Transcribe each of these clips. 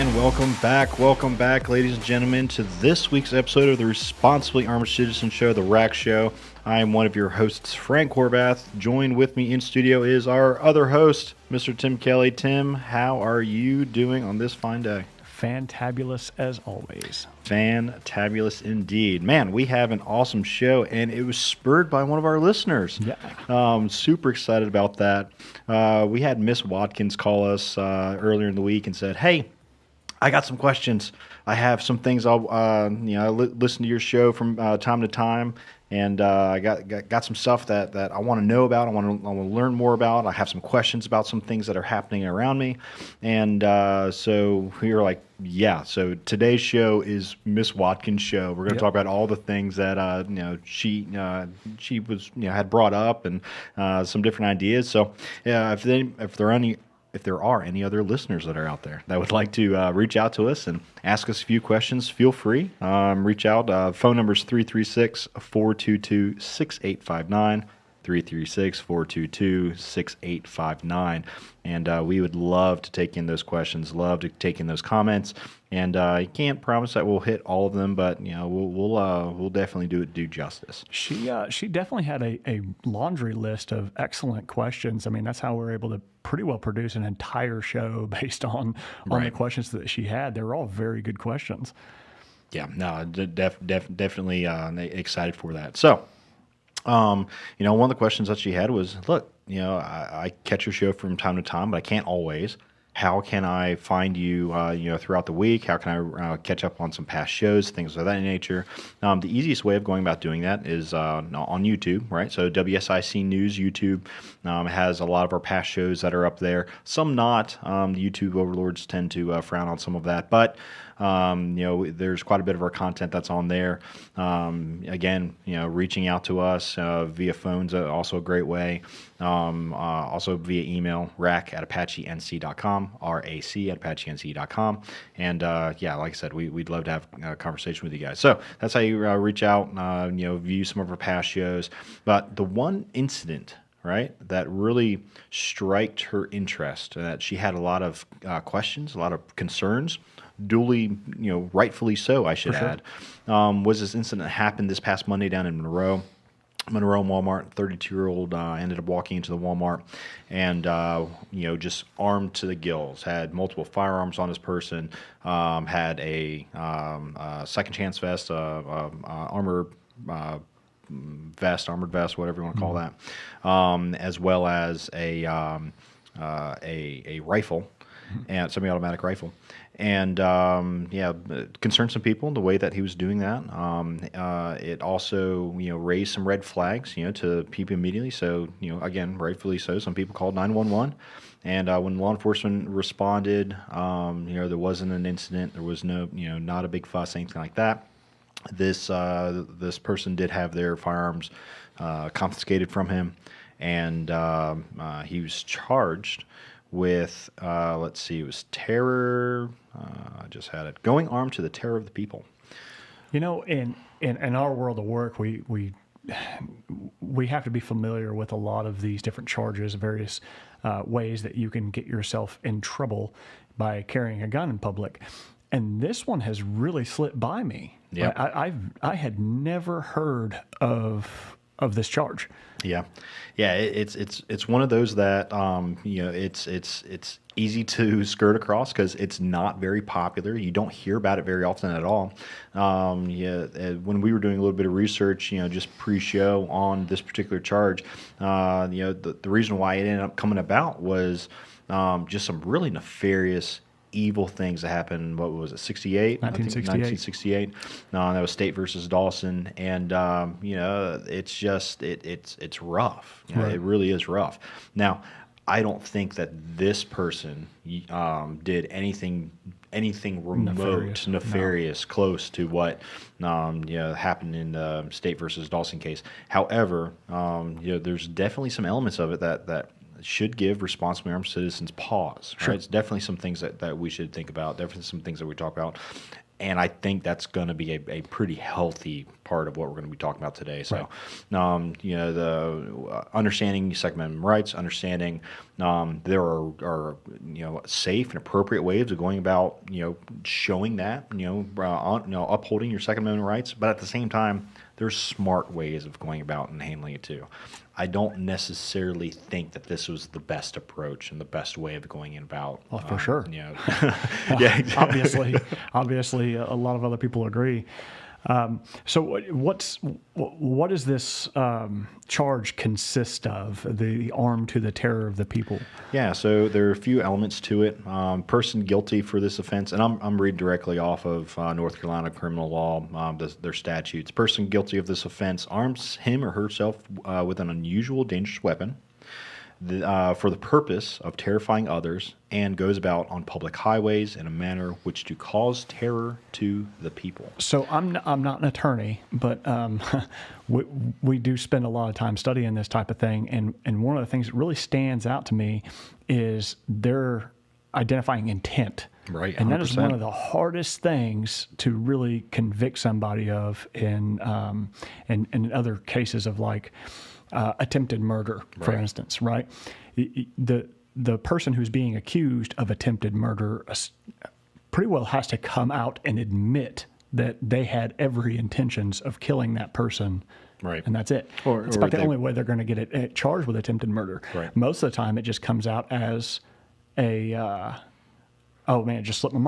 And welcome back, ladies and gentlemen, to this week's episode of the Responsibly Armored Citizen Show, the RAC Show. I am one of your hosts, Frank Horvath. Joined with me in studio is our other host, Mr. Tim Kelly. Tim, how are you doing on this fine day? Fantabulous as always. Fantabulous indeed. Man, we have an awesome show, and it was spurred by one of our listeners. Yeah. Super excited about that. We had Miss Watkins call us earlier in the week and said, hey, I got some questions. I have some things I'll listen to your show from time to time, and I got some stuff that I want to know about. I want to learn more about. I have some questions about some things that are happening around me, and so we were like, yeah. So today's show is Miss Watkins' show. We're going to talk about all the things that she was had brought up and some different ideas. So if there are any other listeners that are out there that would like to reach out to us and ask us a few questions, feel free. Reach out. Phone number is 336-422-6859, 336-422-6859. And we would love to take in those questions, love to take in those comments. And you can't promise that we'll hit all of them, but we'll definitely do justice. She definitely had a laundry list of excellent questions. I mean, that's how we're able to pretty well produce an entire show based on the questions that she had. They were all very good questions. Yeah, no, definitely excited for that. So, one of the questions that she had was, look, I catch your show from time to time, but I can't always. How can I find you, throughout the week? How can I catch up on some past shows, things of that nature? The easiest way of going about doing that is on YouTube, right? So WSIC News YouTube has a lot of our past shows that are up there. Some not. The YouTube overlords tend to frown on some of that, but there's quite a bit of our content that's on there. Again, reaching out to us via phone's also a great way. Also via email, rac@apacheNC.com, RAC@apacheNC.com. And like I said, we'd love to have a conversation with you guys. So that's how you reach out, view some of our past shows. But the one incident, right, that really struck her interest, that she had a lot of questions, a lot of concerns, duly, rightfully so, I should add, was this incident that happened this past Monday down in Monroe Walmart. 32-year-old ended up walking into the Walmart and, just armed to the gills, had multiple firearms on his person, had a second chance vest, armored vest, whatever you want to call that, as well as a rifle, and semi-automatic rifle. And concerned some people the way that he was doing that. It also raised some red flags to people immediately. So again, rightfully so, some people called 911. And when law enforcement responded, there wasn't an incident. There was no not a big fuss, anything like that. This person did have their firearms confiscated from him, and he was charged with, it was terror. I just had it. Going armed to the terror of the people. In our world of work, we have to be familiar with a lot of these different charges, various ways that you can get yourself in trouble by carrying a gun in public. And this one has really slipped by me. Yeah, I had never heard of this charge. Yeah. It's one of those that it's easy to skirt across because it's not very popular. You don't hear about it very often at all. When we were doing a little bit of research, just pre-show on this particular charge, the reason why it ended up coming about was just some really nefarious, evil things that happened. What was it, 68? 1968. That was State versus Dawson. And, it's just, it's rough. Right. It really is rough. Now, I don't think that this person did anything remote, nefarious, close to what happened in the State versus Dawson case. However, there's definitely some elements of it that should give responsibly armed citizens pause. Right? Sure. It's definitely some things that we should think about, definitely some things that we talk about. And I think that's going to be a pretty healthy part of what we're going to be talking about today. So, the understanding Second Amendment rights, understanding there are safe and appropriate ways of going about showing that upholding your Second Amendment rights, but at the same time, there's smart ways of going about and handling it too. I don't necessarily think that this was the best approach and the best way of going about. Well, for sure. Yeah, exactly. Obviously, a lot of other people agree. So what does this charge consist of? The armed to the terror of the people. Yeah, so there are a few elements to it. Person guilty for this offense, and I'm reading directly off of North Carolina criminal law, their statutes. Person guilty of this offense arms him or herself with an unusual, dangerous weapon for the purpose of terrifying others, and goes about on public highways in a manner which do cause terror to the people. So I'm not an attorney, but we do spend a lot of time studying this type of thing, and one of the things that really stands out to me is they're identifying intent. Right, 100%. And that is one of the hardest things to really convict somebody of in other cases of like attempted murder, for instance, right? The person who's being accused of attempted murder pretty well has to come out and admit that they had every intentions of killing that person. Right. And that's it. It's about the only way they're going to get it charged with attempted murder. Right. Most of the time, it just comes out as a, oh man, it just slipped my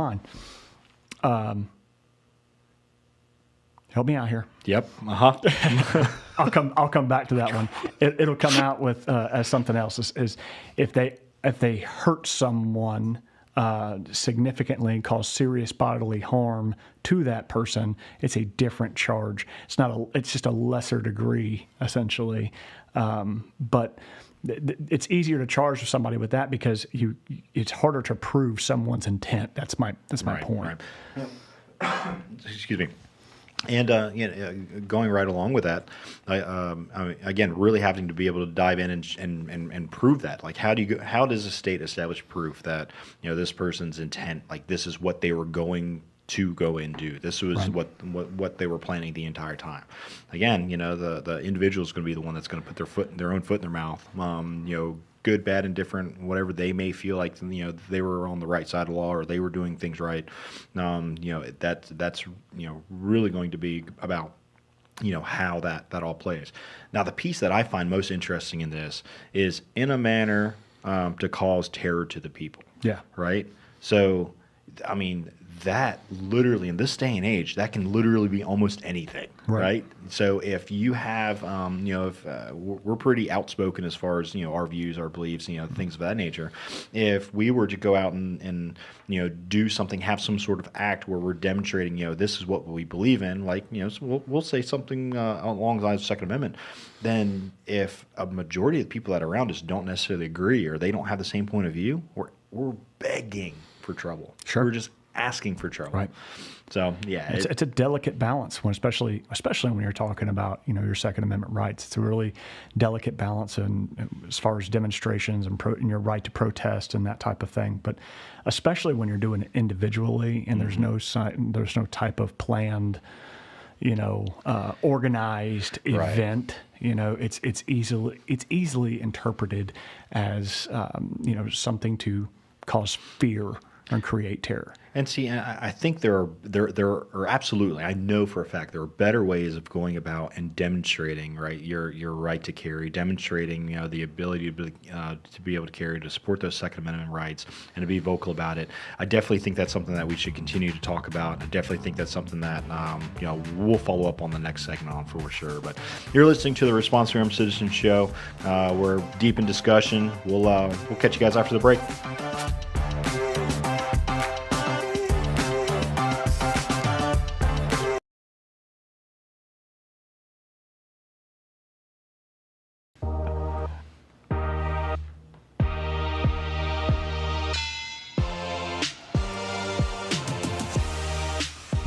mind. Help me out here. Yep. I'll come back to that one. It'll come out with as something else. Is if they hurt someone significantly and cause serious bodily harm to that person, it's a different charge. It's just a lesser degree essentially, but it's easier to charge somebody with that because it's harder to prove someone's intent. That's my point. Right. Excuse me. And going right along with that, again, really having to be able to dive in and prove that. Like, how does a state establish proof that this person's intent, like this is what they were going to go and do. This was what they were planning the entire time. Again, the individual is going to be the one that's going to put their own foot in their mouth. Good, bad, indifferent, whatever they may feel like, they were on the right side of the law or they were doing things right. That's really going to be about, how that all plays. Now, the piece that I find most interesting in this is in a manner to cause terror to the people. Yeah. Right. So, I mean, that literally in this day and age, that can literally be almost anything, right? So if you have, we're pretty outspoken as far as, our views, our beliefs, things of that nature. If we were to go out and do something, have some sort of act where we're demonstrating, this is what we believe in, like, so we'll say something along the lines of Second Amendment, then if a majority of the people that are around us don't necessarily agree or they don't have the same point of view, we're begging for trouble. Sure. We're just asking for trouble. Right. So yeah, it's a delicate balance especially when you're talking about your Second Amendment rights. It's a really delicate balance, and as far as demonstrations and your right to protest and that type of thing. But especially when you're doing it individually and there's no type of planned, organized event. It's easily interpreted as something to cause fear and create terror. And see, I think there are absolutely, I know for a fact, there are better ways of going about and demonstrating, right, your right to carry, demonstrating, the ability to be able to carry, to support those Second Amendment rights, and to be vocal about it. I definitely think that's something that we should continue to talk about. I definitely think that's something that, we'll follow up on the next segment on for sure. But you're listening to the Responsibly Armed Citizen Show. We're deep in discussion. We'll catch you guys after the break.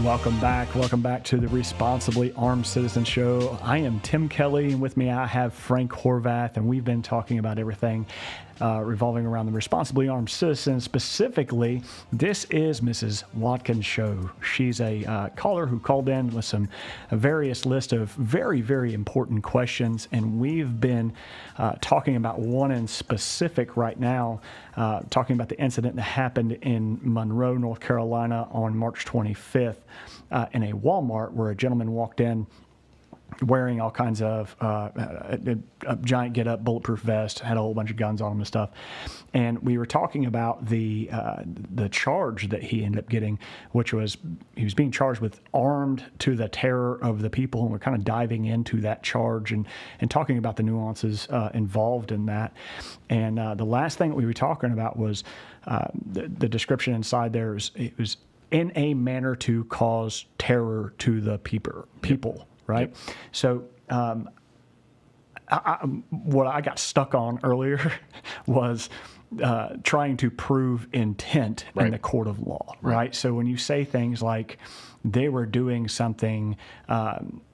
Welcome back to the Responsibly Armed Citizen Show. I am Tim Kelly, and with me I have Frank Horvath, and we've been talking about everything revolving around the responsibly armed citizen. Specifically, this is Mrs. Watkins' show. She's a caller who called in with a various list of very, very important questions, and we've been talking about one in specific right now, talking about the incident that happened in Monroe, North Carolina on March 25th in a Walmart where a gentleman walked in wearing all kinds of a giant get-up, bulletproof vest, had a whole bunch of guns on him and stuff. And we were talking about the charge that he ended up getting, which was he was being charged with armed to the terror of the people, and we're kind of diving into that charge and talking about the nuances involved in that. And the last thing that we were talking about was the description inside there it was in a manner to cause terror to the people. Right. Yep. So what I got stuck on earlier was trying to prove intent in the court of law. Right. So when you say things like they were doing something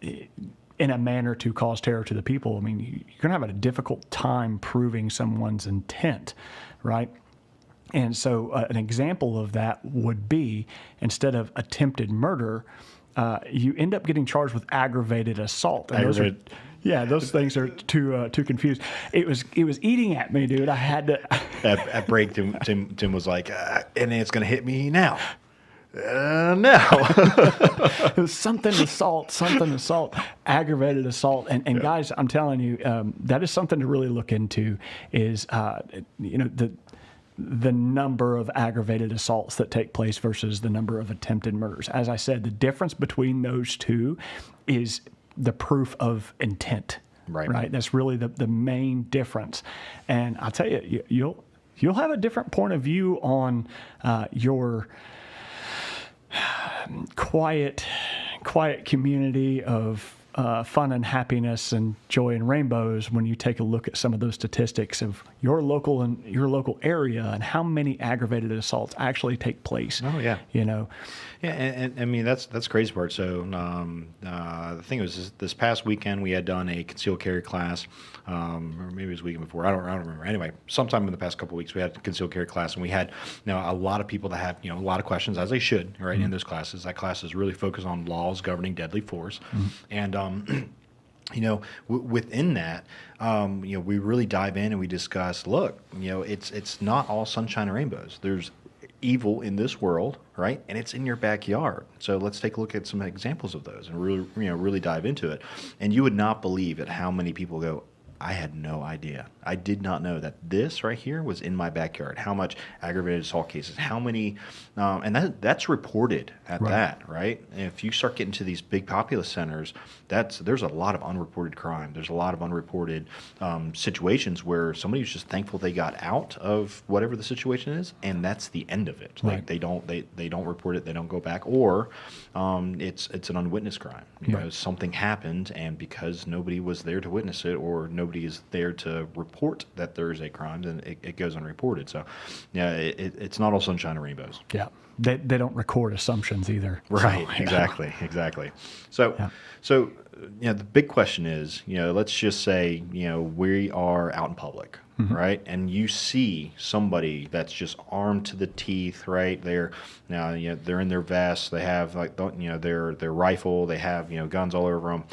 in a manner to cause terror to the people, I mean, you're going to have a difficult time proving someone's intent. Right. And so an example of that would be instead of attempted murder, you end up getting charged with aggravated assault. And those things are too confused. It was eating at me, dude. I had to. At break, Tim was like, and it's going to hit me now. No. It was something assault, aggravated assault. And guys, I'm telling you, that is something to really look into is, the number of aggravated assaults that take place versus the number of attempted murders. As I said, the difference between those two is the proof of intent. Right. That's really the main difference. And I'll tell you, you'll have a different point of view on your quiet community of fun and happiness and joy and rainbows when you take a look at some of those statistics of your local area and how many aggravated assaults actually take place. Oh yeah, Yeah, and I mean that's the crazy part. So the thing was this past weekend we had done a concealed carry class, or maybe it was the weekend before. I don't remember. Anyway, sometime in the past couple of weeks we had a concealed carry class, and we had a lot of people that have a lot of questions, as they should, right? In those classes, that class is really focused on laws governing deadly force, and within that, we really dive in and we discuss. Look, it's not all sunshine and rainbows. There's evil in this world, right? And it's in your backyard. So let's take a look at some examples of those and really dive into it. And you would not believe at how many people go, I had no idea. I did not know that this right here was in my backyard. How much aggravated assault cases, how many, and that's reported at that, right? And if you start getting to these big populous centers, there's a lot of unreported crime. There's a lot of unreported situations where somebody's just thankful they got out of whatever the situation is, and that's the end of it. Like they don't report it, they don't go back, or it's an unwitnessed crime. Something happened, and because nobody was there to witness it, or nobody is there to report that there is a crime, then it goes unreported. So, it's not all sunshine and rainbows. Yeah, they don't record assumptions either. Right. So, Exactly. So, the big question is, let's just say, we are out in public, right? And you see somebody that's just armed to the teeth, right? They're in their vests. They have their rifle. They have guns all over them.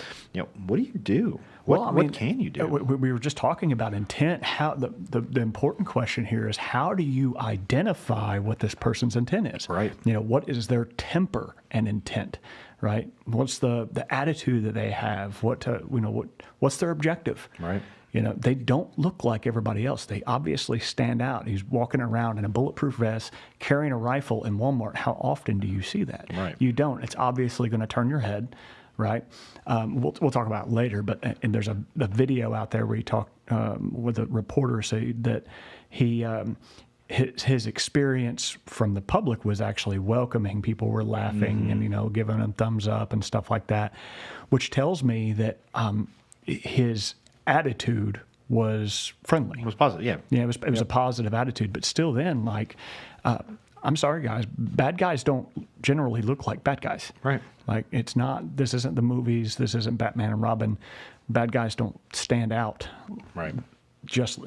What do you do? What can you do? We were just talking about intent. How the important question here is, how do you identify what this person's intent is? Right. What is their temper and intent? Right. What's the attitude that they have? What's their objective? Right. They don't look like everybody else. They obviously stand out. He's walking around in a bulletproof vest, carrying a rifle in Walmart. How often do you see that? Right. You don't. It's obviously going to turn your head. Right. We'll talk about it later, but and there's a video out there where he talked with a reporter, say that his experience from the public was actually welcoming. People were laughing and giving him thumbs up and stuff like that, which tells me that his attitude was friendly. It was positive. Yeah. It was a positive attitude, but still, then I'm sorry, guys. Bad guys don't generally look like bad guys. Right. Like, it's not, this isn't the movies. This isn't Batman and Robin. Bad guys don't stand out. Right. Just,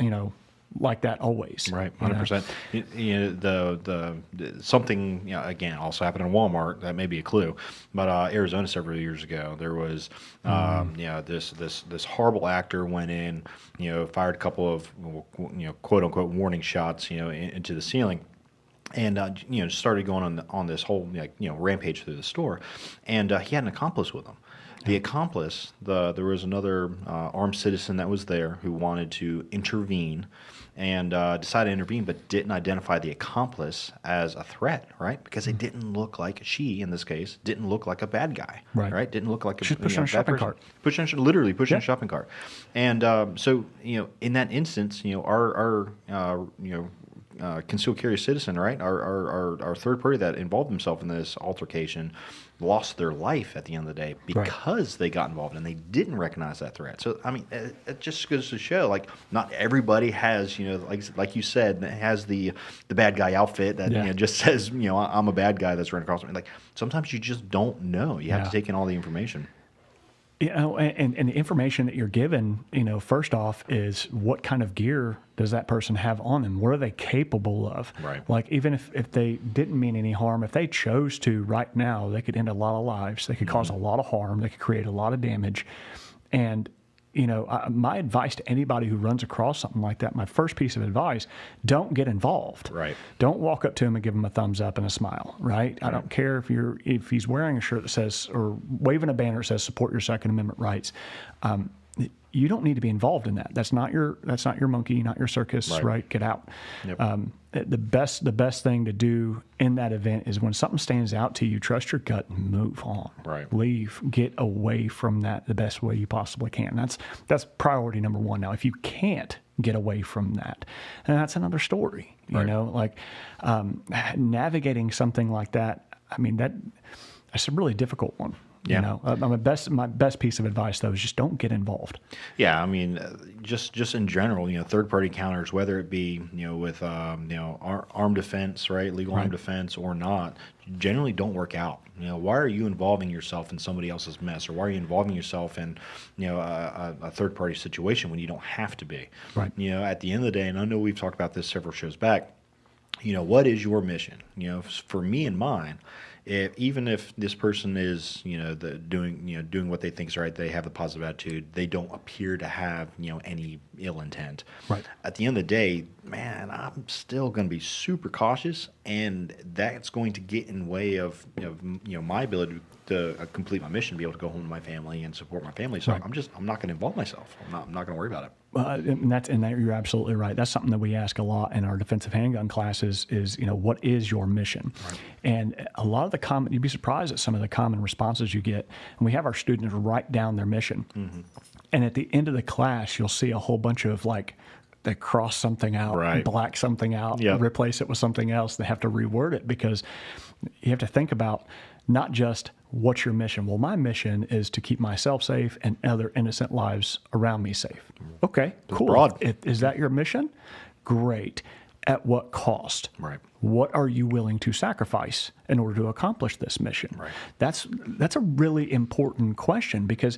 like that always. Right, 100%. You know, the something, you know, again, also happened in Walmart. That may be a clue, but Arizona several years ago, there was, you know, this horrible actor went in, you know, fired a couple of, you know, quote unquote warning shots, you know, into the ceiling. And you know, started going on this whole, like, you know, rampage through the store, and he had an accomplice with him. The accomplice, there was another armed citizen that was there who wanted to intervene, and decided to intervene, but didn't identify the accomplice as a threat, right? Because it didn't look like, she in this case didn't look like a bad guy, right? Didn't look like She's pushing a shopping cart, literally pushing a shopping cart, and so, you know, in that instance, you know, our you know, concealed carry citizen, right? Our third party that involved himself in this altercation lost their life at the end of the day because they got involved and they didn't recognize that threat. So, I mean, it just goes to show, like, not everybody has, you know, like you said, has the bad guy outfit that, you know, just says, you know, I'm a bad guy that's running across me. Like, sometimes you just don't know. You have to take in all the information. You know, and the information that you're given, you know, first off is what kind of gear does that person have on them? What are they capable of? Right. Like, even if they didn't mean any harm, if they chose to right now, they could end a lot of lives. They could cause a lot of harm. They could create a lot of damage. And, you know, my advice to anybody who runs across something like that, my first piece of advice, don't get involved. Right. Don't walk up to him and give him a thumbs up and a smile, right? I don't care if he's wearing a shirt that says, or waving a banner that says support your Second Amendment rights. You don't need to be involved in that. That's not your monkey, not your circus, right? Get out. Yep. The best thing to do in that event is when something stands out to you, trust your gut and move on. Right. Leave. Get away from that the best way you possibly can. That's priority number one. Now, if you can't get away from that, and that's another story. You know, like navigating something like that. I mean, that's a really difficult one. Yeah. You know, my best piece of advice though is just don't get involved. Yeah, I mean, just in general, you know, third party counters, whether it be, you know, with you know, armed defense, right, legal armed defense or not, generally don't work out. You know, why are you involving yourself in somebody else's mess, or why are you involving yourself in, you know, a third party situation when you don't have to be? Right. You know, at the end of the day, and I know we've talked about this several shows back. You know, what is your mission? You know, for me and mine, even if this person is, you know, doing what they think is right, they have the positive attitude, they don't appear to have, you know, any ill intent. Right. At the end of the day, man, I'm still going to be super cautious, and that's going to get in the way of, you know, my ability to complete my mission, be able to go home to my family and support my family. So I'm not going to involve myself. I'm not going to worry about it. And you're absolutely right. That's something that we ask a lot in our defensive handgun classes is, you know, what is your mission? Right. And a lot of the you'd be surprised at some of the common responses you get. And we have our students write down their mission. Mm-hmm. And at the end of the class, you'll see a whole bunch of, like, they cross something out, black something out, replace it with something else. They have to reword it because you have to think about not just what's your mission. Well, my mission is to keep myself safe and other innocent lives around me safe. Okay, cool. Broad. Is that your mission? Great. At what cost? Right. What are you willing to sacrifice in order to accomplish this mission? Right. That's a really important question, because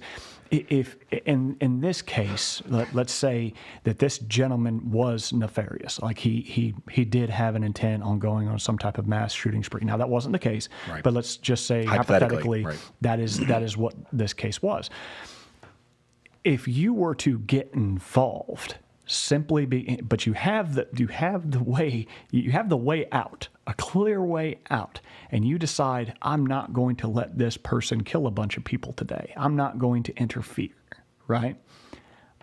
if in this case, let's say that this gentleman was nefarious, like he did have an intent on going on some type of mass shooting spree. Now, that wasn't the case, but let's just say hypothetically that is what this case was. If you were to get involved, but you have the way out, a clear way out, and you decide, I'm not going to let this person kill a bunch of people today. I'm not going to interfere, right?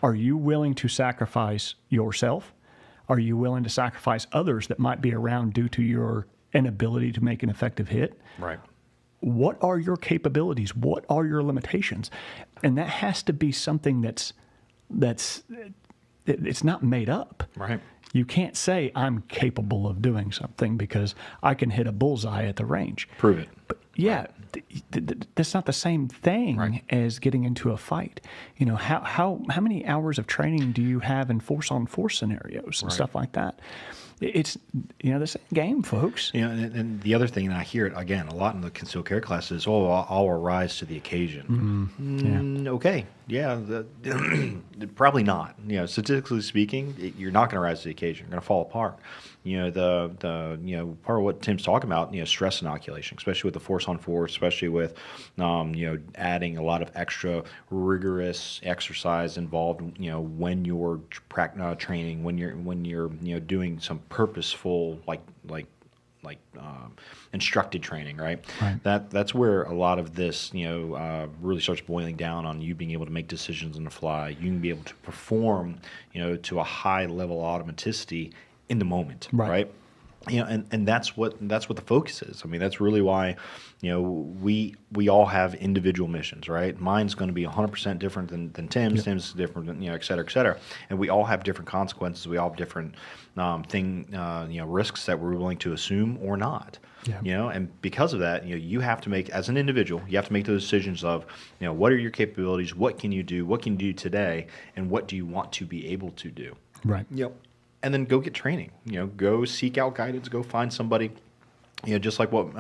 Are you willing to sacrifice yourself? Are you willing to sacrifice others that might be around due to your inability to make an effective hit? Right. What are your capabilities? What are your limitations? And that has to be something that's it's not made up. Right. You can't say I'm capable of doing something because I can hit a bullseye at the range. Prove it. But yeah, that's not the same thing as getting into a fight. You know, how many hours of training do you have in force-on-force scenarios and stuff like that? It's, the same game, folks. And the other thing, and I hear it again a lot in the concealed carry classes, oh, I'll rise to the occasion. Okay, yeah, probably not. Statistically speaking, you're not going to rise to the occasion. You're going to fall apart. The part of what Tim's talking about, stress inoculation, especially with the force on force, especially with, adding a lot of extra rigorous exercise involved, when you're training, when you're doing some purposeful, instructed training, right? That's where a lot of this, really starts boiling down on you being able to make decisions on the fly. You can be able to perform, to a high level of automaticity in the moment, right? And that's what the focus is. I mean, that's really why, we all have individual missions, right? Mine's going to be 100% different than Tim's. Yep. Tim's different than, et cetera, et cetera. And we all have different consequences. We all have different risks that we're willing to assume or not. Yeah. And because of that, you have to make, as an individual, you have to make those decisions of, what are your capabilities? What can you do? What can you do today? And what do you want to be able to do? Right. Yep. And then go get training. Go seek out guidance. Go find somebody. Just like what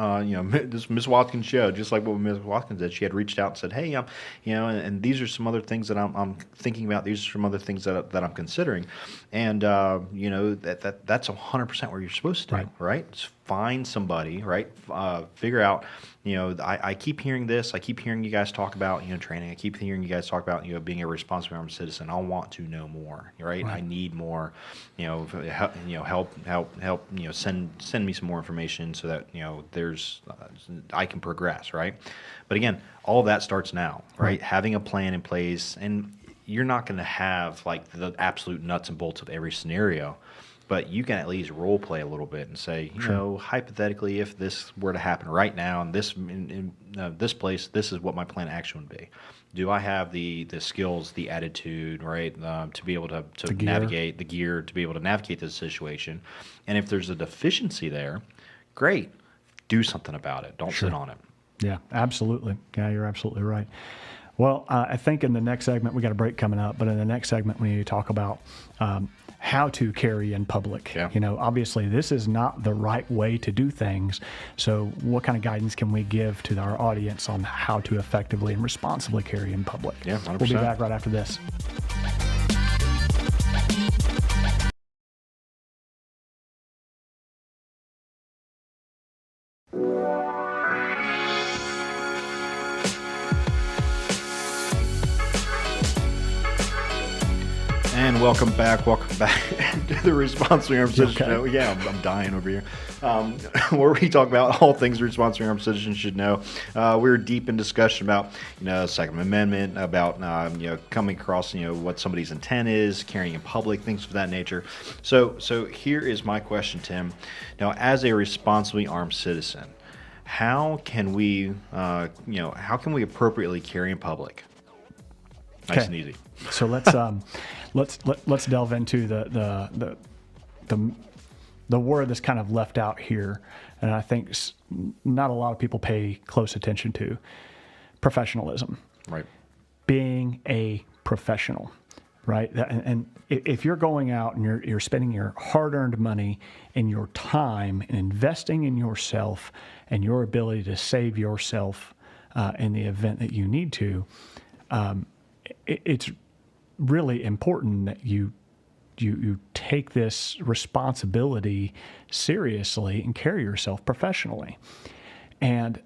this Miss Watkins showed. Just like what Miss Watkins did. She had reached out and said, "Hey, and these are some other things that I'm thinking about. These are some other things that I'm considering." And that's 100% where you're supposed to do, right? Just find somebody, right? Figure out. I keep hearing this. I keep hearing you guys talk about training. I keep hearing you guys talk about being a responsible armed citizen. I want to know more, right? I need more. Help. Send me some more information so that there's I can progress, right? But again, all of that starts now, right? Having a plan in place, and you're not going to have like the absolute nuts and bolts of every scenario. But you can at least role play a little bit and say, hypothetically, if this were to happen right now in this place, this is what my plan of action would be. Do I have the skills, the attitude, right, to be able to navigate the gear, to be able to navigate this situation? And if there's a deficiency there, great, do something about it. Don't sit on it. Yeah, absolutely. Yeah, you're absolutely right. Well, I think in the next segment, we got a break coming up, but in the next segment, we need to talk about how to carry in public. Yeah. Obviously, this is not the right way to do things. So what kind of guidance can we give to our audience on how to effectively and responsibly carry in public? Yeah, 100%. We'll be back right after this. And welcome back to the Responsibly Armed Citizen Show. Yeah, I'm dying over here. Where we talk about all things Responsibly Armed Citizens should know. We're deep in discussion about, Second Amendment, about, coming across, what somebody's intent is, carrying in public, things of that nature. So here is my question, Tim. Now, as a responsibly armed citizen, how can we appropriately carry in public? Nice and easy. So let's delve into the word that's kind of left out here, and I think not a lot of people pay close attention to: professionalism. Right. Being a professional, right? And if you're going out and you're spending your hard-earned money and your time and investing in yourself and your ability to save yourself in the event that you need to, it's really important that you take this responsibility seriously and carry yourself professionally. And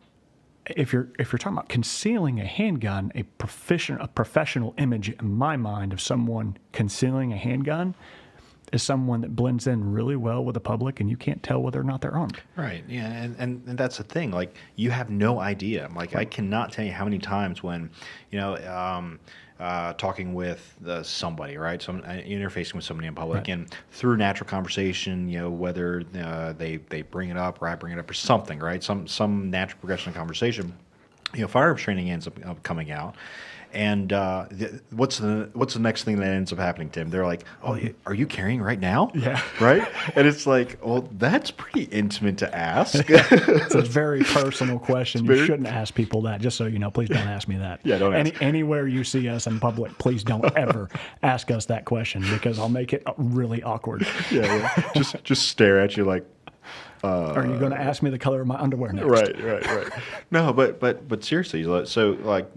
if you're talking about concealing a handgun, a professional image in my mind of someone concealing a handgun is someone that blends in really well with the public, and you can't tell whether or not they're armed. Right. Yeah. And that's the thing. Like, you have no idea. Like, I cannot tell you how many times when, talking with somebody, right? So I'm interfacing with somebody in public, and through natural conversation, whether they bring it up or I bring it up or something, right? Some natural progression of conversation, firearms training ends up coming out. And what's the next thing that ends up happening to him? They're like, "Oh, are you carrying right now?" Yeah. Right. And it's like, well, that's pretty intimate to ask. It's a very personal question. You shouldn't ask people that. Just so you know, please don't ask me that. Yeah, don't ask. Anywhere you see us in public, please don't ever ask us that question because I'll make it really awkward. Yeah. Just stare at you like. Are you going to ask me the color of my underwear next? Right. No, but seriously, so like,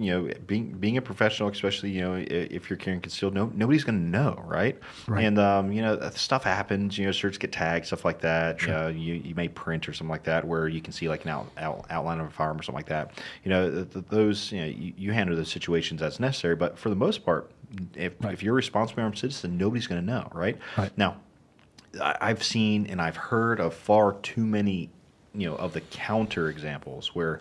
being a professional, especially, if you're carrying concealed, nobody's going to know, right? Right. And stuff happens, shirts get tagged, stuff like that. Sure. You may print or something like that where you can see like an outline of a firearm or something like that. Those, you handle those situations as necessary, but for the most part, if you're a responsible armed citizen, nobody's going to know, right? Now, I've seen and I've heard of far too many, of the counter examples where,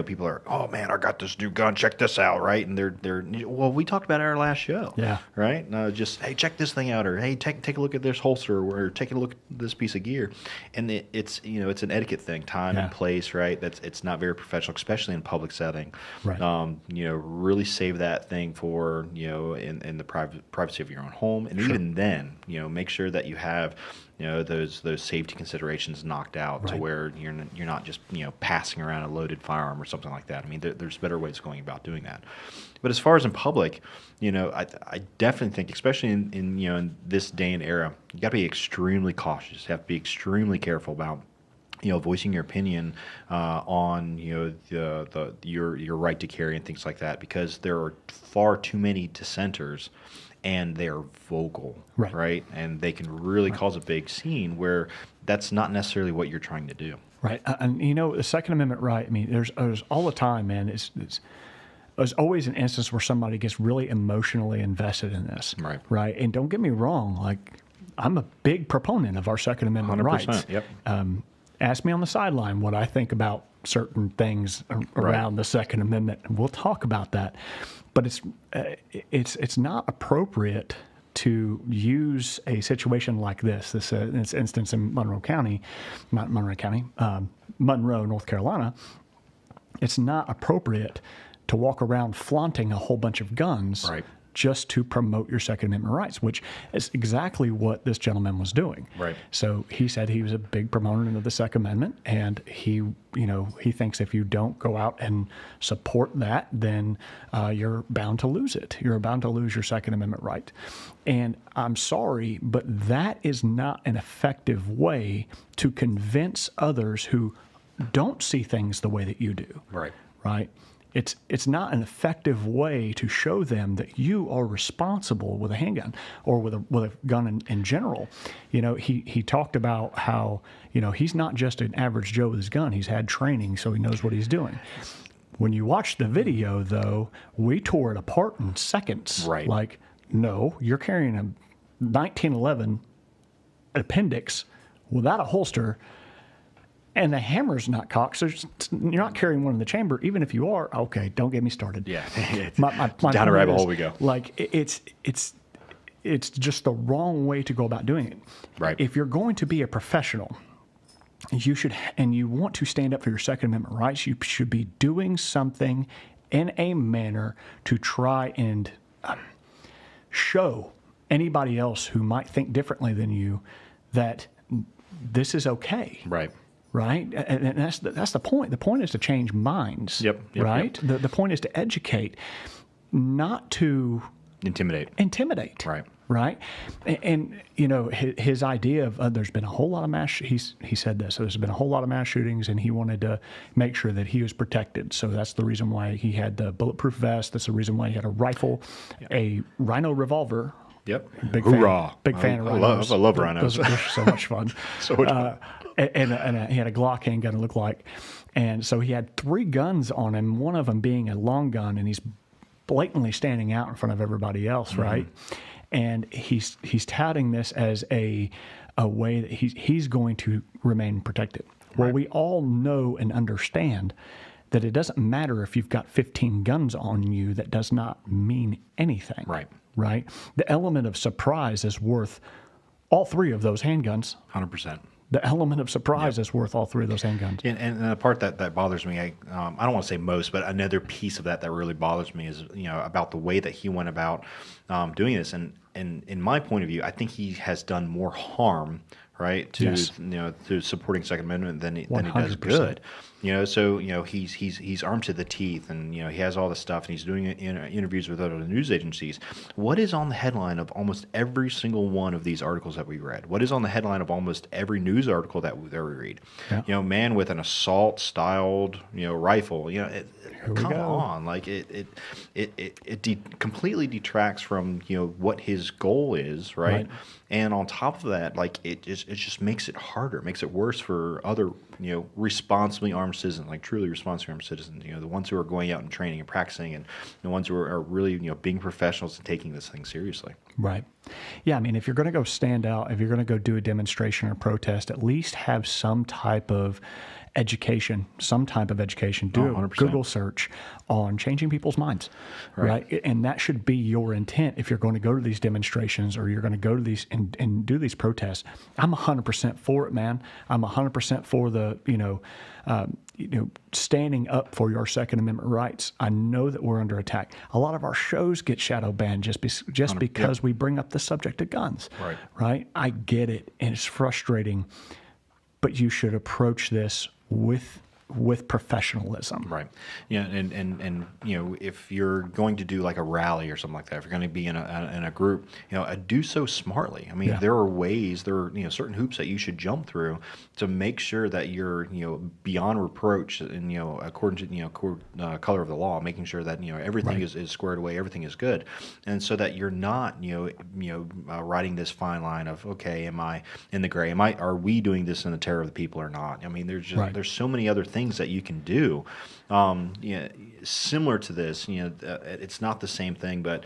people are, oh man, I got this new gun, check this out, right? And they're well, we talked about it in our last show, yeah, right? Just hey, check this thing out, or hey, take a look at this holster, or take a look at this piece of gear, and it's it's an etiquette thing, time and place, right? It's not very professional, especially in a public setting, right? Really save that thing for in the privacy of your own home, and even then, make sure that you have those safety considerations knocked out to where you're not just passing around a loaded firearm or something like that. I mean, there's better ways of going about doing that. But as far as in public, I definitely think, especially in this day and era, you got to be extremely cautious. You have to be extremely careful about voicing your opinion on your right to carry and things like that, because there are far too many dissenters. And they're vocal, right? And they can really cause a big scene where that's not necessarily what you're trying to do. Right. And, the Second Amendment right, I mean, there's all the time, man. There's always an instance where somebody gets really emotionally invested in this. Right. And don't get me wrong, like, I'm a big proponent of our Second Amendment 100%, rights. Yep. Ask me on the sideline what I think about certain things around the Second Amendment, and we'll talk about that. But it's not appropriate to use a situation like this instance in Monroe, North Carolina. It's not appropriate to walk around flaunting a whole bunch of guns just to promote your Second Amendment rights, which is exactly what this gentleman was doing. Right. So he said he was a big proponent of the Second Amendment, and he thinks if you don't go out and support that, then you're bound to lose it. You're bound to lose your Second Amendment right. And I'm sorry, but that is not an effective way to convince others who don't see things the way that you do. Right. It's not an effective way to show them that you are responsible with a handgun or with a gun in general. He talked about how he's not just an average Joe with his gun. He's had training, so he knows what he's doing. When you watch the video, though, we tore it apart in seconds. Right. Like, no, you're carrying a 1911 appendix without a holster. And the hammer's not cocked, so you're not carrying one in the chamber. Even if you are, okay, don't get me started. Yeah, my down a rabbit hole we go. Like it's just the wrong way to go about doing it. Right. If you're going to be a professional, you should, and you want to stand up for your Second Amendment rights, you should be doing something in a manner to try and show anybody else who might think differently than you that this is okay. Right, and that's the point. The point is to change minds. Yep. Right. The point is to educate, not to intimidate. Right. And his idea of there's been a whole lot of he said this. So there's been a whole lot of mass shootings, and he wanted to make sure that he was protected. So that's the reason why he had the bulletproof vest. That's the reason why he had a rifle, a Rhino revolver. Yep. Hoorah. Big fan of rhinos. I love rhinos. Those are so much fun. So much fun. And he had a Glock handgun, it looked like. And so he had 3 guns on him, one of them being a long gun, and he's blatantly standing out in front of everybody else, right? And he's touting this as a way that he's going to remain protected. Well, we all know and understand that it doesn't matter if you've got 15 guns on you. That does not mean anything. Right? The element of surprise is worth all 3 of those handguns. 100%. the element of surprise is worth all three of those handguns. And the part that bothers me, I don't want to say most, but another piece of that really bothers me is, about the way that he went about doing this. And in my point of view, I think he has done more harm, right, to to supporting Second Amendment than he does good. So he's armed to the teeth, and he has all this stuff, and he's doing interviews with other news agencies. What is on the headline of almost every single one of these articles that we read? What is on the headline of almost every news article that we read? Yeah. Man with an assault-styled rifle. Come on, like it completely detracts from what his goal is, right? And on top of that, like it just makes it harder, makes it worse for other responsibly armed citizens, like truly responsibly armed citizens. The ones who are going out and training and practicing, and the ones who are really being professionals and taking this thing seriously. Right. Yeah. I mean, if you're going to go stand out, if you're going to go do a demonstration or protest, at least have some type of education, do a Google search on changing people's minds, right? And that should be your intent if you're going to go to these demonstrations or you're going to go to these and do these protests. I'm 100% for it, man. I'm 100% for the, standing up for your Second Amendment rights. I know that we're under attack. A lot of our shows get shadow banned just because we bring up the subject of guns, right? I get it, and it's frustrating, but you should approach this with professionalism. Right. Yeah. And if you're going to do like a rally or something like that, if you're going to be in a group, do so smartly. I mean, there are ways, there are, certain hoops that you should jump through to make sure that you're, beyond reproach and, according to, color of the law, making sure that, everything is squared away, everything is good. And so that you're not, riding this fine line of, okay, am I in the gray? Are we doing this in the terror of the people or not? I mean, there's so many other things that you can do similar to this. It's not the same thing, but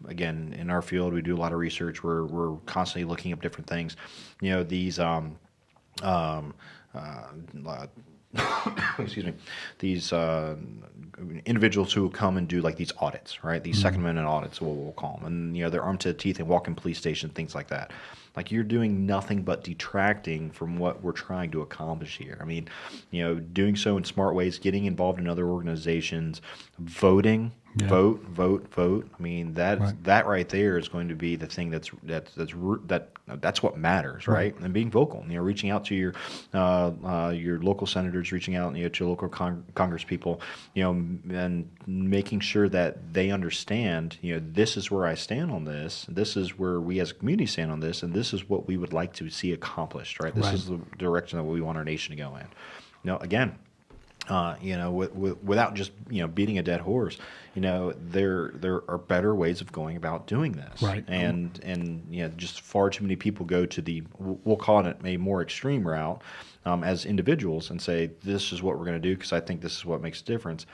again, in our field, we do a lot of research. We're constantly looking up different things. These excuse me, these individuals who come and do like these audits, right? These Second Amendment audits, what we'll call them, and they're armed to the teeth and walk in police station, things like that. Like, you're doing nothing but detracting from what we're trying to accomplish here. I mean, doing so in smart ways, getting involved in other organizations, voting, vote. I mean, that right there is going to be the thing that's what matters, right? And being vocal, reaching out to your local senators, reaching out to your local Congress people, and making sure that they understand, this is where I stand on this. This is where we as a community stand on this, and this is what we would like to see accomplished, right? This is the direction that we want our nation to go in. Again, without just beating a dead horse, there are better ways of going about doing this, right? And just far too many people go to we'll call it a more extreme route as individuals and say, this is what we're going to do because I think this is what makes a difference.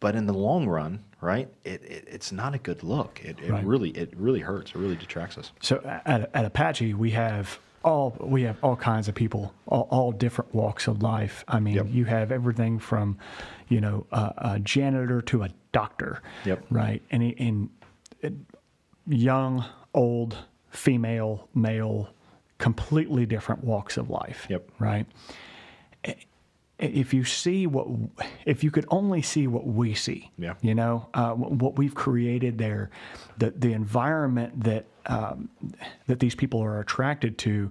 But in the long run, right, it's not a good look. It really hurts. It really detracts us. So at Apache, we have all kinds of people, all different walks of life. I mean, you have everything from, a janitor to a doctor, right? And young, old, female, male, completely different walks of life, right? If you could only see what we see, what we've created there, the environment that these people are attracted to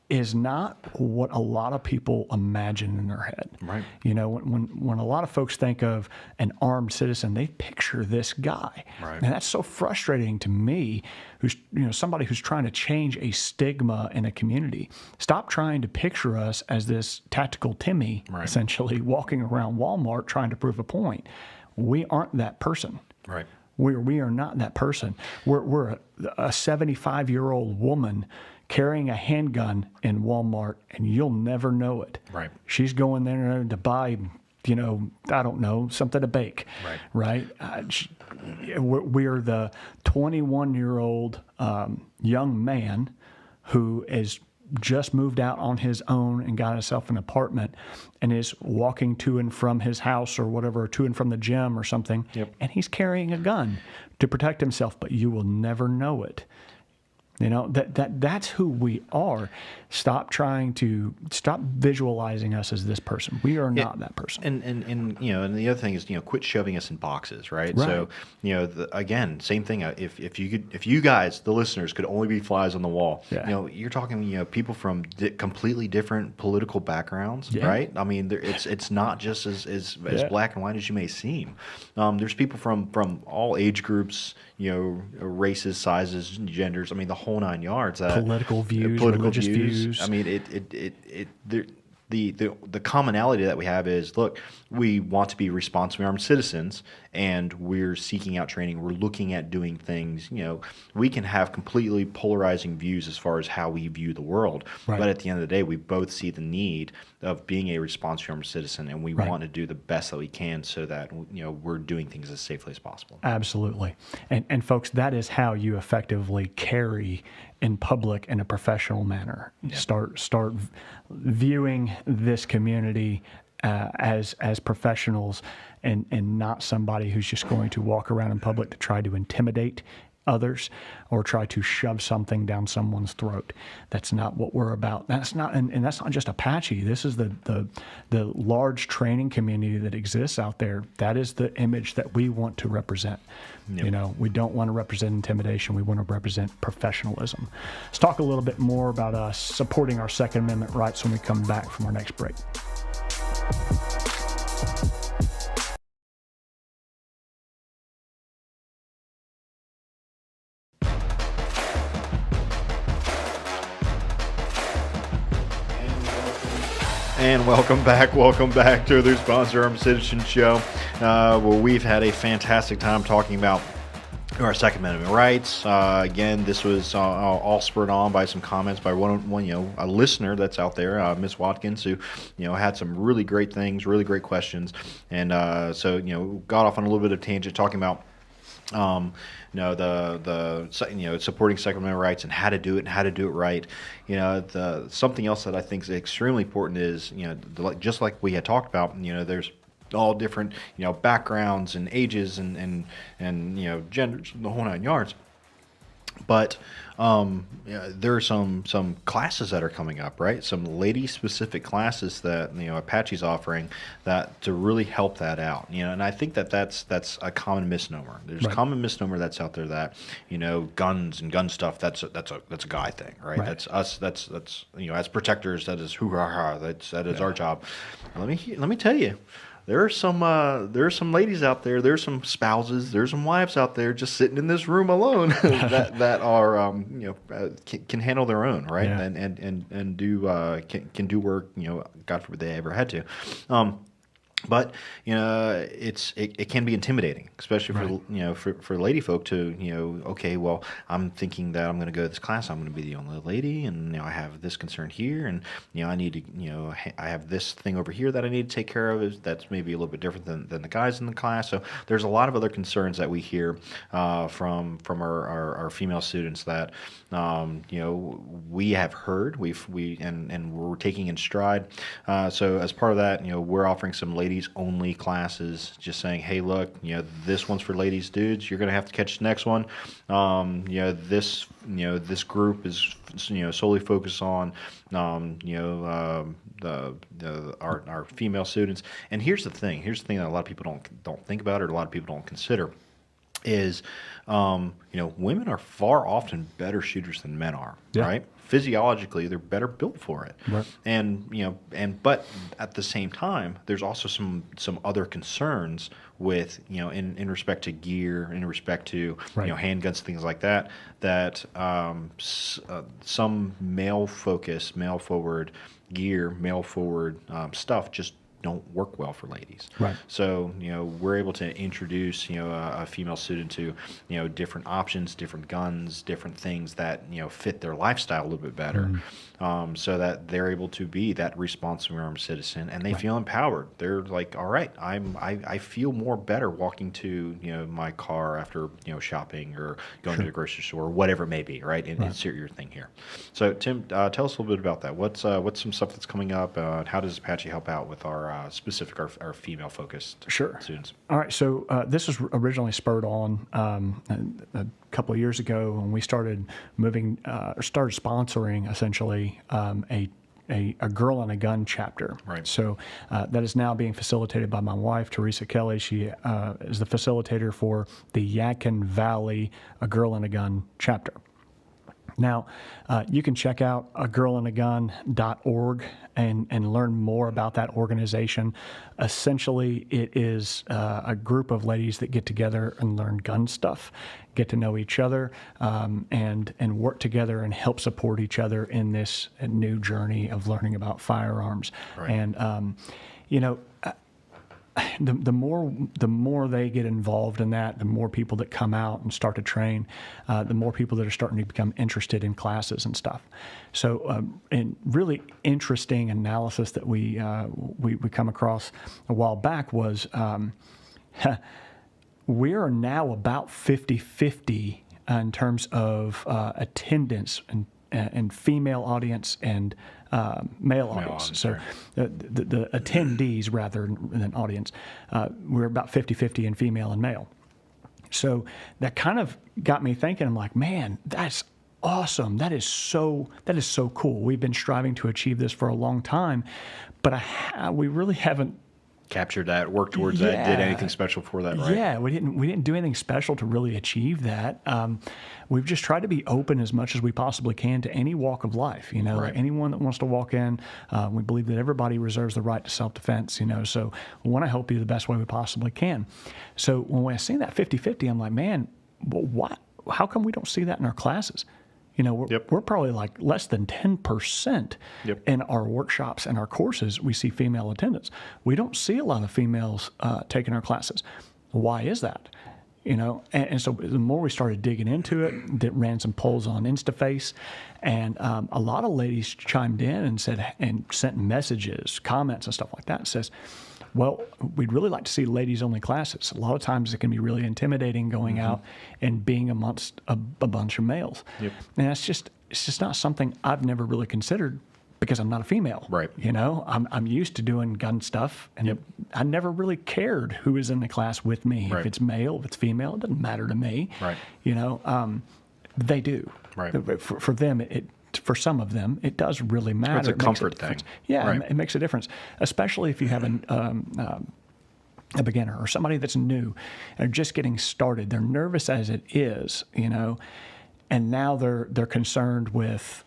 is not what a lot of people imagine in their head. Right. When a lot of folks think of an armed citizen, they picture this guy. Right. And that's so frustrating to me, who's somebody who's trying to change a stigma in a community. Stop trying to picture us as this tactical Timmy, essentially walking around Walmart trying to prove a point. We aren't that person. Right. We are not that person. We're a 75-year-old woman carrying a handgun in Walmart, and you'll never know it. Right. She's going there to buy, I don't know, something to bake. Right. We're the 21-year-old young man who is just moved out on his own and got himself an apartment and is walking to and from his house or whatever, to and from the gym or something, and he's carrying a gun to protect himself, but you will never know it. You know, that's who we are. Stop visualizing us as this person. We are not that person. And you know, and the other thing is, you know, quit shoving us in boxes, right? Right. So, you know, again, same thing. If you guys, the listeners, could only be flies on the wall, Yeah. you know, you're talking, you know, people from completely different political backgrounds, Yeah. right? I mean, it's not just as Yeah. black and white as you may seem. There's people from all age groups, you know, races, sizes, genders. I mean, the whole nine yards. Political views, religious views. I mean, the commonality that we have is, look, we want to be responsibly armed citizens, and we're seeking out training. We're looking at doing things. You know, we can have completely polarizing views as far as how we view the world, Right. but at the end of the day, we both see the need of being a responsible armed citizen, and we Right. want to do the best that we can so that, you know, we're doing things as safely as possible. Absolutely. And folks, that is how you effectively carry in public in a professional manner. Start viewing this community as professionals, and not somebody who's just going to walk around in public to try to intimidate others or try to shove something down someone's throat. That's not what we're about. That's not, and that's not just Apache. This is the large training community that exists out there. That is the image that we want to represent. Yep. You know, we don't want to represent intimidation. We want to represent professionalism. Let's talk a little bit more about us supporting our Second Amendment rights when we come back from our next break. And welcome back to the Responsible Armed Citizen Show, where we've had a fantastic time talking about our Second Amendment rights. Again, this was all spurred on by some comments by one you know, a listener that's out there, Miss Watkins, who, you know, had some really great things, really great questions, and so, you know, got off on a little bit of tangent talking about you know, you know, supporting Second Amendment rights and how to do it and how to do it right. You know, something else that I think is extremely important is, you know, just like we had talked about, you know, there's all different, you know, backgrounds and ages and you know, genders, the whole nine yards. But yeah, there are some classes that are coming up, right? Some lady-specific classes that, you know, Apache's offering that to really help that out. You know, and I think that's a common misnomer. There's Right. a common misnomer that's out there that, you know, guns and gun stuff, that's a guy thing, right? Right. That's us. That's you know, as protectors, that is hoo-ha-ha. That is our job. Let me tell you. There are some ladies out there. There's some spouses. There's some wives out there just sitting in this room alone that are you know, can handle their own, right? Yeah. And do can do work, you know, God forbid they ever had to. But you know, it can be intimidating, especially for Right. you know, for lady folk to, you know, okay, well, I'm thinking that I'm going to go to this class, I'm going to be the only lady, and, you know, I have this concern here, and, you know, I need to, you know, I have this thing over here that I need to take care of. That's maybe a little bit different than the guys in the class. So there's a lot of other concerns that we hear from our female students that you know, we have heard, and we're taking in stride. So as part of that, you know, we're offering some ladies only classes, just saying, hey, look, you know, this one's for ladies, dudes. You're gonna have to catch the next one. You know, this group is, you know, solely focused on you know, our female students. And here's the thing that a lot of people don't think about, or a lot of people don't consider, is you know, women are far often better shooters than men are, Yeah. right? Physiologically, they're better built for it. Right. And, you know, but at the same time, there's also some other concerns with, you know, in respect to gear, in respect to, Right. you know, handguns, things like that, that some male forward gear, male forward stuff just don't work well for ladies. Right. So, you know, we're able to introduce, you know, a female student to, you know, different options, different guns, different things that, you know, fit their lifestyle a little bit better, so that they're able to be that responsible armed citizen, and they feel empowered. They're like, all right, I feel more better walking to, you know, my car after, you know, shopping or going to the grocery store, or whatever it may be, right? And insert your thing here. So, Tim, tell us a little bit about that. What's some stuff that's coming up? How does Apache help out with our specific, our female focused Sure. students. All right. So this was originally spurred on a couple of years ago when we started started sponsoring essentially a Girl and a Gun chapter. Right. So that is now being facilitated by my wife, Teresa Kelly. She is the facilitator for the Yadkin Valley A Girl and a Gun chapter. Now, you can check out agirlandagun.org and learn more about that organization. Essentially, it is a group of ladies that get together and learn gun stuff, get to know each other, and work together and help support each other in this new journey of learning about firearms. Right. And, the more they get involved in that, the more people that come out and start to train, the more people that are starting to become interested in classes and stuff. So, and really interesting analysis that we come across a while back was we are now about 50-50 in terms of attendance and female audience and male audience. So the attendees rather than audience, we're about 50-50 in female and male. So that kind of got me thinking. I'm like, man, that's awesome. That is so cool. We've been striving to achieve this for a long time, but we really haven't Captured that, worked towards that, did anything special for that, right? Yeah, we didn't do anything special to really achieve that. We've just tried to be open as much as we possibly can to any walk of life. Right. Like anyone that wants to walk in. We believe that everybody reserves the right to self-defense. So we want to help you the best way we possibly can. So when I see that 50-50, I'm like, man, well, how come we don't see that in our classes? We're probably like less than 10% in our workshops and our courses. We see female attendance. We don't see a lot of females taking our classes. Why is that? And so the more we started digging into it, that ran some polls on InstaFace, and a lot of ladies chimed in and sent messages, comments, and stuff like that. It says, well, we'd really like to see ladies-only classes. A lot of times it can be really intimidating going out and being amongst a bunch of males. Yep. And it's just not something I've never really considered because I'm not a female. Right. I'm used to doing gun stuff, and I never really cared who was in the class with me. Right. If it's male, if it's female, it doesn't matter to me. Right. They do. Right. For them, for some of them, it does really matter. It's a comfort thing. Yeah, right. It makes a difference, especially if you have a beginner or somebody that's new and just getting started. They're nervous as it is, and now they're concerned with,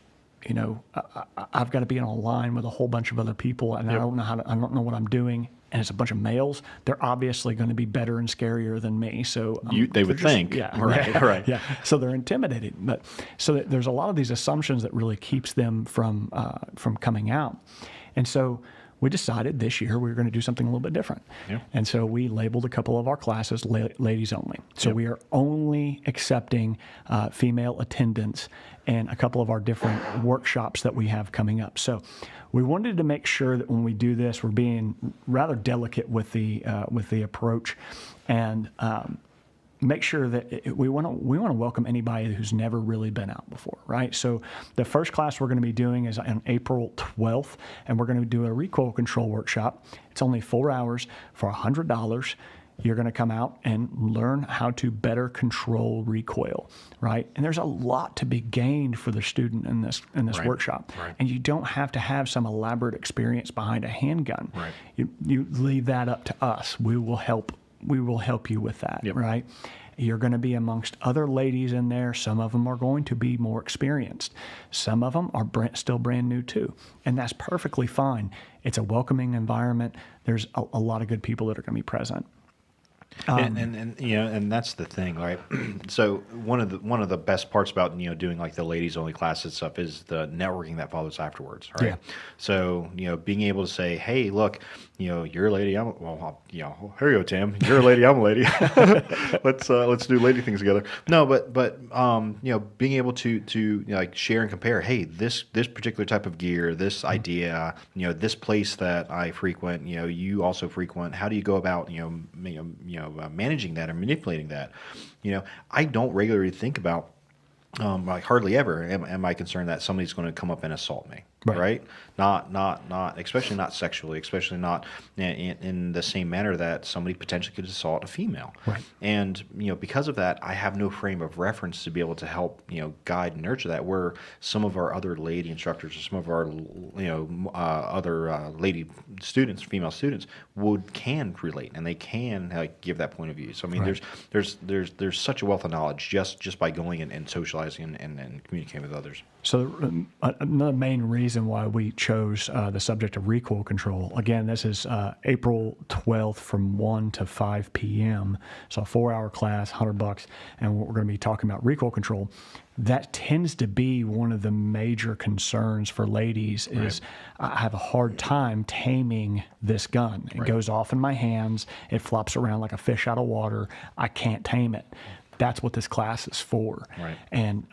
I've got to be in a line with a whole bunch of other people, and I don't know what I'm doing. And it's a bunch of males. They're obviously going to be better and scarier than me. So they would think, right? Yeah. So they're intimidated. But so there's a lot of these assumptions that really keeps them from coming out. And so we decided this year we were going to do something a little bit different. Yeah. And so we labeled a couple of our classes ladies only. So we are only accepting female attendance in a couple of our different workshops that we have coming up. So we wanted to make sure that when we do this, we're being rather delicate with the approach, and make sure that we want to welcome anybody who's never really been out before, right? So the first class we're going to be doing is on April 12th, and we're going to do a recoil control workshop. It's only 4 hours for $100. You're going to come out and learn how to better control recoil, right? And there's a lot to be gained for the student in this workshop. Right. And you don't have to have some elaborate experience behind a handgun. Right. You leave that up to us. We will help you with that, right? You're going to be amongst other ladies in there. Some of them are going to be more experienced. Some of them are still brand new too. And that's perfectly fine. It's a welcoming environment. There's a lot of good people that are going to be present. And that's the thing, right? So one of the best parts about doing like the ladies only classes stuff is the networking that follows afterwards, right? Yeah. So being able to say, hey, look, you're a lady. Here you go, Tim. You're a lady. I'm a lady. let's do lady things together. No, but being able to like share and compare. Hey, this particular type of gear, this idea, this place that I frequent, you also frequent. How do you go about managing that or manipulating that? I don't regularly think about like hardly ever am I concerned that somebody's going to come up and assault me, right? Not, especially not sexually, especially not in the same manner that somebody potentially could assault a female. Right. And, because of that, I have no frame of reference to be able to help, guide and nurture that, where some of our other lady instructors or some of our, other lady students, female students can relate, and they can give that point of view. So, I mean, Right. there's such a wealth of knowledge just by going and socializing and communicating with others. So another main reason why we chose the subject of recoil control, again, this is April 12th from 1 to 5 p.m. So a 4-hour class, $100, and we're going to be talking about recoil control. That tends to be one of the major concerns for ladies is I have a hard time taming this gun. It goes off in my hands. It flops around like a fish out of water. I can't tame it. That's what this class is for. Right. And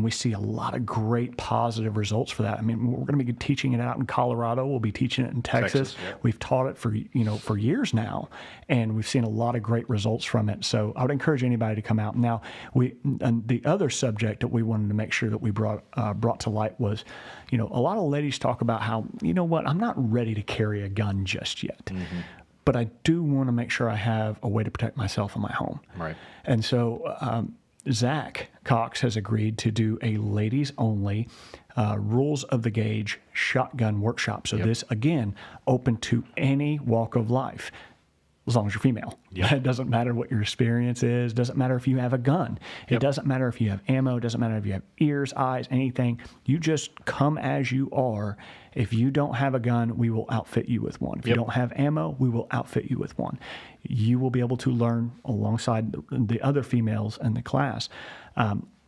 we see a lot of great positive results for that. I mean, we're going to be teaching it out in Colorado. We'll be teaching it in Texas. Yep. We've taught it for years now, and we've seen a lot of great results from it. So I would encourage anybody to come out. Now, and the other subject that we wanted to make sure that we brought to light was, a lot of ladies talk about how, I'm not ready to carry a gun just yet. Mm-hmm. But I do want to make sure I have a way to protect myself in my home. Right. And so Zach Cox has agreed to do a ladies-only rules of the gauge shotgun workshop. So this, again, open to any walk of life, as long as you're female. Yep. It doesn't matter what your experience is. Doesn't matter if you have a gun. It doesn't matter if you have ammo. It doesn't matter if you have ears, eyes, anything. You just come as you are. If you don't have a gun, we will outfit you with one. If you don't have ammo, we will outfit you with one. You will be able to learn alongside the other females in the class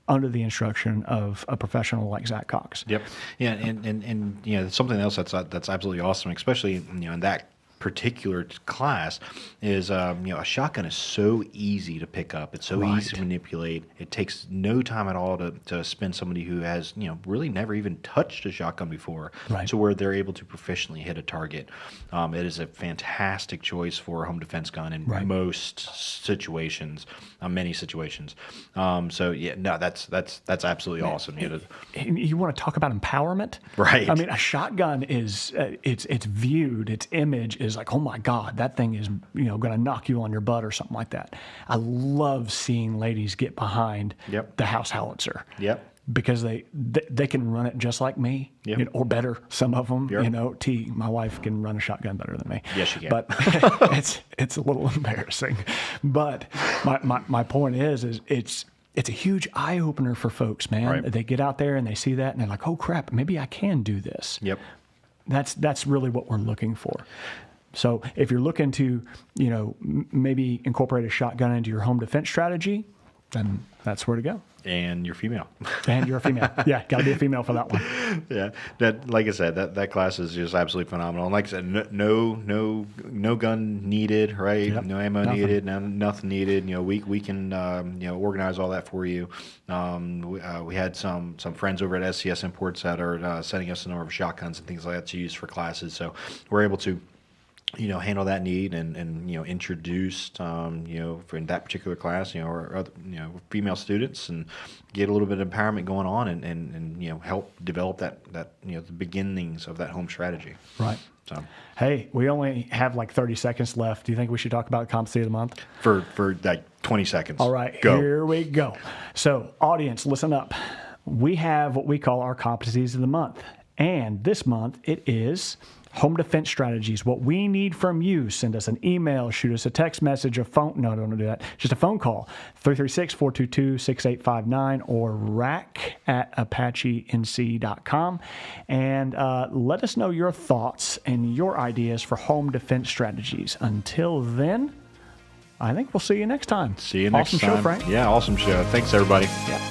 under the instruction of a professional like Zach Cox. Yep. Yeah, and something else that's absolutely awesome, especially in that particular class, is a shotgun is so easy to pick up. It's so easy to manipulate. It takes no time at all to spend somebody who has really never even touched a shotgun before, to where they're able to proficiently hit a target. It is a fantastic choice for a home defense gun in most situations, many situations. That's absolutely awesome. You want to talk about empowerment, right? I mean, a shotgun is it's viewed, its image is like, oh my God, that thing is going to knock you on your butt or something like that. I love seeing ladies get behind the house howitzer. Yep. Because they can run it just like me, or better. Some of them, my wife can run a shotgun better than me. Yes, she can. But it's a little embarrassing. But my point is it's a huge eye opener for folks, man. Right. They get out there and they see that and they're like, oh crap, maybe I can do this. Yep. That's really what we're looking for. So if you're looking to, maybe incorporate a shotgun into your home defense strategy, then that's where to go. And you're female. And you're a female. Yeah, got to be a female for that one. Yeah, that, like I said, that class is just absolutely phenomenal. And like I said, no gun needed, right? Yep. No ammo needed, nothing needed. We can organize all that for you. We had some friends over at SCS Imports that are sending us a number of shotguns and things like that to use for classes. So we're able to handle that need and introduced, for in that particular class, or other, female students, and get a little bit of empowerment going on and help develop that the beginnings of that home strategy. Right. So, hey, we only have like 30 seconds left. Do you think we should talk about Competency of the Month? For like 20 seconds. All right, go. Here we go. So, audience, listen up. We have what we call our Competencies of the Month. And this month it is home defense strategies. What we need from you, send us an email, shoot us a text message, a phone. No, don't do that. Just a phone call, 336-422-6859 or rack@apacheNC.com. And let us know your thoughts and your ideas for home defense strategies. Until then, I think we'll see you next time. See you next time. Awesome show, Frank. Yeah, awesome show. Thanks, everybody. Yeah.